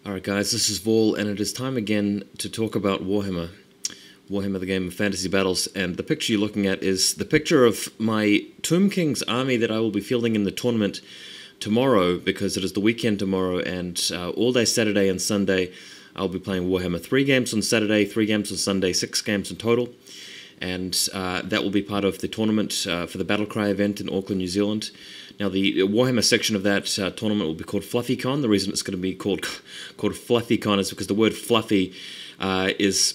Alright guys, this is Vaul, and it is time again to talk about Warhammer. Warhammer, the game of fantasy battles, and the picture you're looking at is the picture of my Tomb King's army that I will be fielding in the tournament tomorrow, because it is the weekend tomorrow, and all day Saturday and Sunday I'll be playing Warhammer. 3 games on Saturday, 3 games on Sunday, 6 games in total, and that will be part of the tournament for the Battlecry event in Auckland, New Zealand. Now, the Warhammer section of that tournament will be called FluffyCon. The reason it's going to be called FluffyCon is because the word fluffy is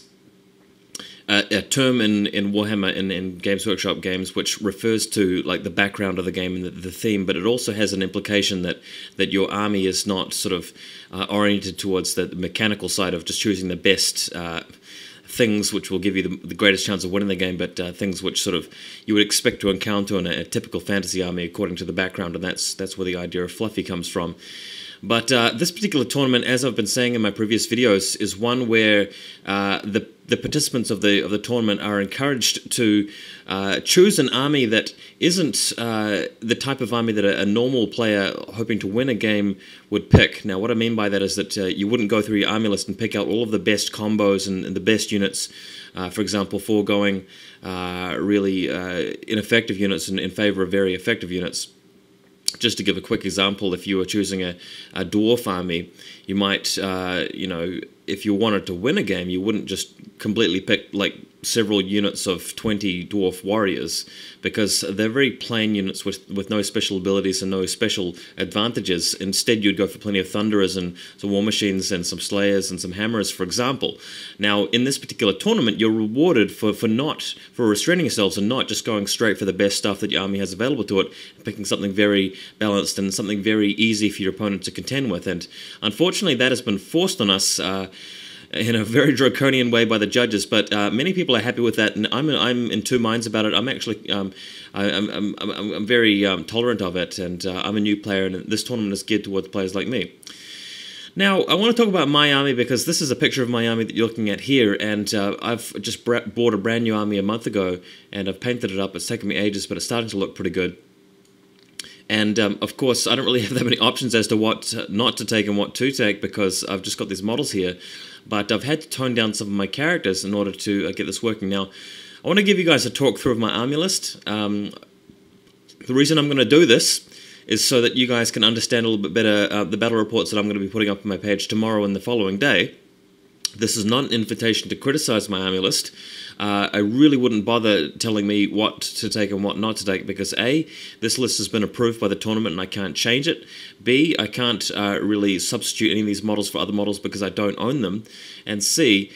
a term in Warhammer, in Games Workshop games, which refers to like the background of the game and the theme, but it also has an implication that your army is not sort of oriented towards the mechanical side of just choosing the best things which will give you the greatest chance of winning the game, but things which sort of you would expect to encounter in a typical fantasy army according to the background, and that's where the idea of fluffy comes from. But this particular tournament, as I've been saying in my previous videos, is one where the participants of the tournament are encouraged to choose an army that isn't the type of army that a normal player hoping to win a game would pick. Now, what I mean by that is that you wouldn't go through your army list and pick out all of the best combos and the best units, for example, foregoing really ineffective units in favor of very effective units. Just to give a quick example, if you were choosing a dwarf army, you might, if you wanted to win a game, you wouldn't just completely pick like several units of 20 dwarf warriors, because they're very plain units with no special abilities and no special advantages. Instead, you'd go for plenty of thunderers and some war machines and some slayers and some hammerers, for example. Now, in this particular tournament, you're rewarded for restraining yourselves and not just going straight for the best stuff that your army has available to it, picking something very balanced and something very easy for your opponent to contend with. And unfortunately, that has been forced on us in a very draconian way by the judges, but many people are happy with that, and I'm in two minds about it. I'm actually I'm very tolerant of it, and I'm a new player, and this tournament is geared towards players like me. Now, I want to talk about my army because this is a picture of my army that you're looking at here, and I've just bought a brand new army a month ago, and I've painted it up. It's taken me ages, but it's starting to look pretty good. And, of course, I don't really have that many options as to what not to take and what to take, because I've just got these models here. But I've had to tone down some of my characters in order to get this working. Now, I want to give you guys a talk through of my army list. The reason I'm going to do this is so that you guys can understand a little bit better the battle reports that I'm going to be putting up on my page tomorrow and the following day. This is not an invitation to criticize my army list. I really wouldn't bother telling me what to take and what not to take, because A, this list has been approved by the tournament and I can't change it. B, I can't really substitute any of these models for other models because I don't own them. And C,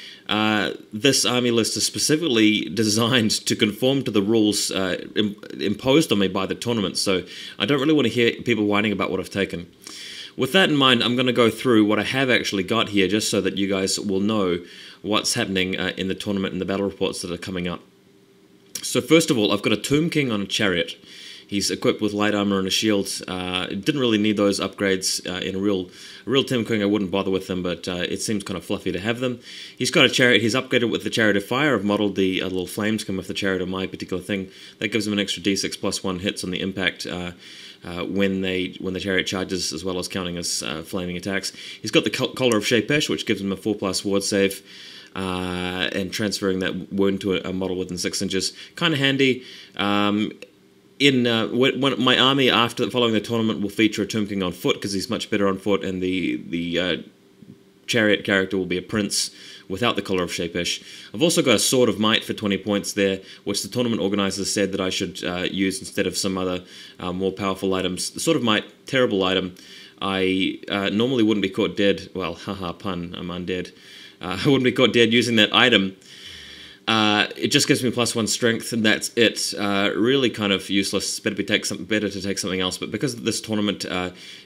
this army list is specifically designed to conform to the rules imposed on me by the tournament, so I don't really want to hear people whining about what I've taken. With that in mind, I'm going to go through what I have actually got here, just so that you guys will know what's happening in the tournament and the battle reports that are coming up. So first of all, I've got a Tomb King on a chariot. He's equipped with light armor and a shield. Didn't really need those upgrades in a real Tomb King. I wouldn't bother with them, but it seems kind of fluffy to have them. He's got a chariot. He's upgraded with the Chariot of Fire. I've modeled the little flames come off the chariot on my particular thing. That gives him an extra d6 plus 1 hits on the impact when the chariot charges, as well as counting as flaming attacks. He's got the Collar of Shepesh, which gives him a 4+ ward save, and transferring that wound to a model within 6 inches. Kind of handy. When my army following the tournament will feature a Tomb King on foot, because he's much better on foot, and the chariot character will be a prince without the Collar of Shepesh. I've also got a Sword of Might for 20 points there, which the tournament organisers said that I should use instead of some other more powerful items. The Sword of Might, terrible item. I normally wouldn't be caught dead. Well, haha, pun, I'm undead. I wouldn't be caught dead using that item. It just gives me +1 strength, and that's it. Really kind of useless. Better to take something else. But because this tournament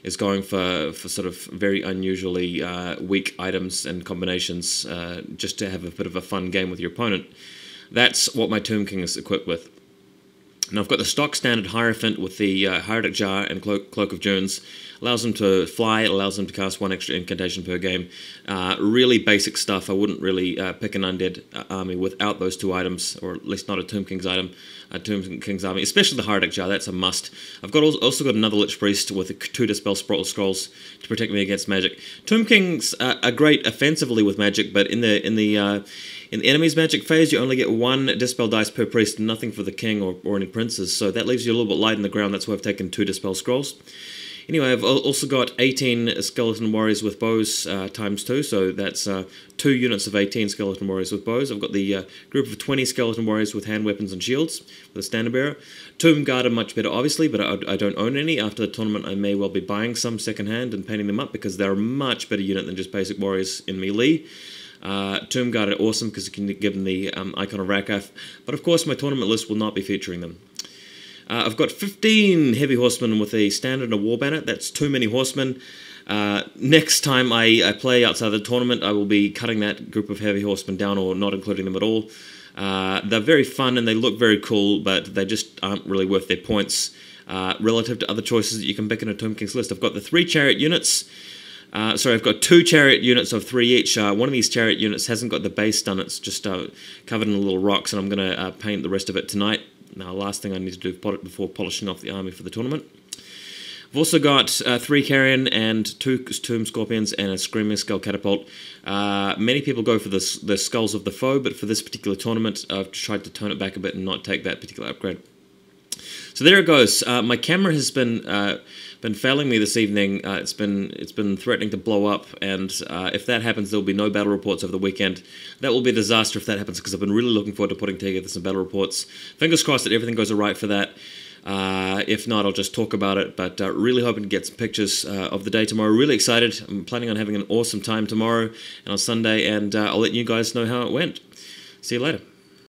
is going for sort of very unusually weak items and combinations, just to have a bit of a fun game with your opponent, that's what my Tomb King is equipped with. Now, I've got the stock standard Hierophant with the Heretic Jar and Cloak of Jones. Allows them to fly, it allows them to cast 1 extra incantation per game. Really basic stuff. I wouldn't really pick an undead army without those 2 items, or at least not a Tomb King's item. A Tomb King's army, especially the Heretic Jar, that's a must. I've also got another Lich Priest with 2 Dispel Scrolls to protect me against magic. Tomb Kings are great offensively with magic, but in the enemy's magic phase, you only get 1 Dispel dice per priest, nothing for the king or any princes, so that leaves you a little bit light in the ground. That's why I've taken 2 Dispel Scrolls. Anyway, I've also got 18 Skeleton Warriors with bows times 2, so that's 2 units of 18 Skeleton Warriors with bows. I've got the group of 20 Skeleton Warriors with hand weapons and shields, with a Standard Bearer. Tomb Guard are much better, obviously, but I don't own any. After the tournament, I may well be buying some secondhand and painting them up, because they're a much better unit than just basic warriors in melee. Tomb Guard are awesome, because you can give them the icon of Rakath, but of course my tournament list will not be featuring them. I've got 15 Heavy Horsemen with a Standard and a War Banner. That's too many Horsemen. Next time I play outside the tournament, I will be cutting that group of Heavy Horsemen down, or not including them at all. They're very fun and they look very cool, but they just aren't really worth their points relative to other choices that you can pick in a Tomb King's list. I've got the 3 Chariot units. I've got 2 Chariot units of 3 each. One of these Chariot units hasn't got the base done. It's just covered in little rocks, and I'm going to paint the rest of it tonight. Now, last thing I need to do before polishing off the army for the tournament. I've also got 3 Carrion and 2 Tomb Scorpions and a Screaming Skull Catapult. Many people go for the Skulls of the Foe, but for this particular tournament, I've tried to tone it back a bit and not take that particular upgrade. So there it goes. My camera has been failing me this evening. It's been threatening to blow up, and if that happens, there will be no battle reports over the weekend. That will be a disaster if that happens, because I've been really looking forward to putting together some battle reports. Fingers crossed that everything goes alright for that. If not, I'll just talk about it, but really hoping to get some pictures of the day tomorrow. Really excited. I'm planning on having an awesome time tomorrow and on Sunday, and I'll let you guys know how it went. See you later.